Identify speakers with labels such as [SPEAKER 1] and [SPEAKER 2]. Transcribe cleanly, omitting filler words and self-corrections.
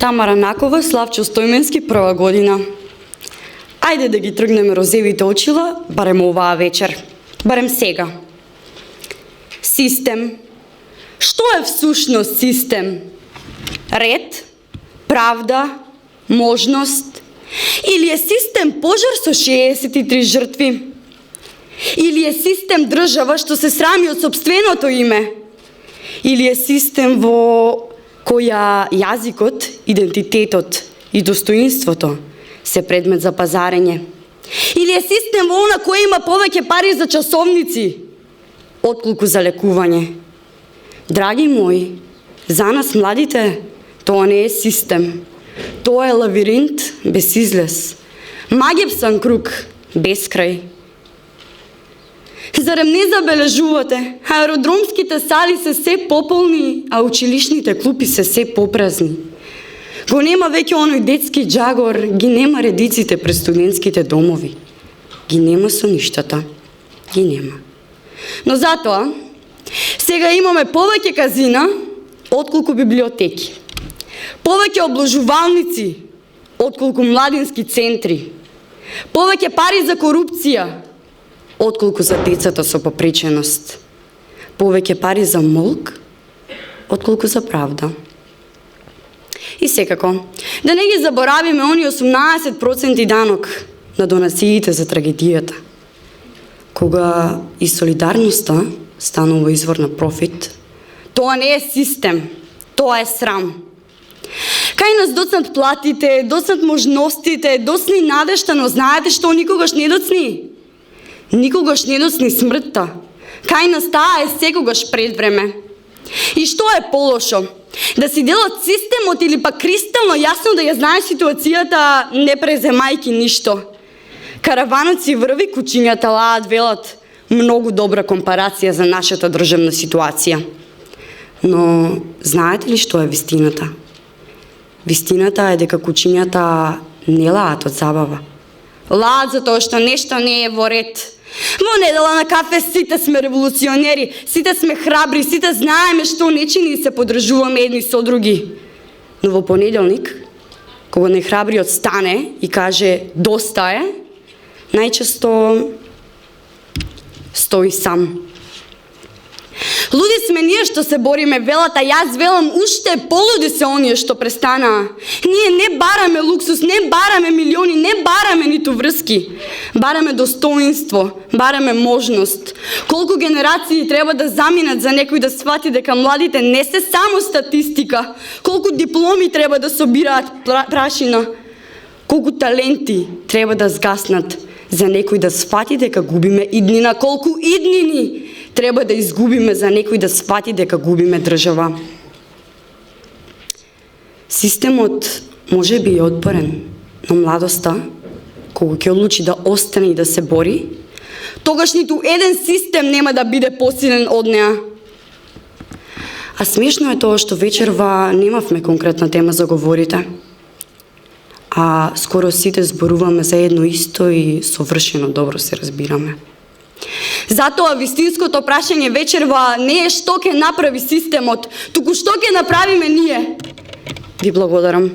[SPEAKER 1] Тамара Накова, Славчо Стојменски, прва година. Ајде да ги тргнеме розевите очила, барем оваа вечер, барем сега. Систем. Што е всушност систем? Ред, правда, можност? Или е систем пожар со 63 жртви? Или е систем држава што се срами од сопственото име? Или е систем во која јазикот, идентитетот и достоинството се предмет за пазарење? Или е систем во она која има повеќе пари за часовници отколку за лекување? Драги мои, за нас младите, тоа не е систем. Тоа е лавиринт без излез. Магепсан круг без крај. Зарем не забележувате, аеродромските сали се се пополни, а училишните клупи се попразни. Го нема веќе оној детски джагор, ги нема редиците пред студентските домови. Ги нема соништата, ги нема. Но затоа, сега имаме повеќе казина отколку библиотеки, повеќе обложувалници отколку младински центри, повеќе пари за корупција отколку за децата со попреченост, повеќе пари за молк отколку за правда. И секако, да не ги заборавиме они 18% данок на донациите за трагедијата, кога и солидарноста станува извор на профит. Тоа не е систем, тоа е срам. Кај нас доцнат платите, доцнат можностите, доцни надежта, но знаете што никогаш не доцни? Никогаш не доцни смртта. Кај нас таа е секогаш пред време. И што е полошо? Да си делат системот или пак кристално јасно да ја знаеш ситуацијата, не преземајки ништо. Караванот си врви, кучињата лаат, велат. Многу добра компарација за нашата државна ситуација. Но знаете ли што е вистината? Вистината е дека кучињата не лаат од забава. Лаат затоа што нешто не е во ред. Во недела на кафе сите сме револуционери, сите сме храбри, сите знаеме што не чини и се подржуваме едни со други. Но во понеделник, кога нехрабриот стане и каже доста е, најчесто стои сам. Луди сме ние што се бориме, велата, јас велам, уште полуди се оние што престанаа. Ние не бараме луксус, не бараме милиони, не бараме ниту врски. Бараме достоинство, бараме можност. Колку генерации треба да заминат за некој да свати дека младите не се само статистика, колку дипломи треба да собираат прашина, колку таленти треба да згаснат за некој да свати дека губиме иднина, колку иднини треба да изгубиме за некој да свати дека губиме држава. Системот може би е отпорен, но младоста, кога ќе одлучи да остане и да се бори, тогаш ниту еден систем нема да биде посилен од неа. А смешно е тоа што вечерва немавме конкретна тема за говорите, а скоро сите зборуваме за едно исто и совршено добро се разбираме. Затоа вистинското прашање вечерва не е што ќе направи системот, туку што ќе направиме ние. Ви благодарам.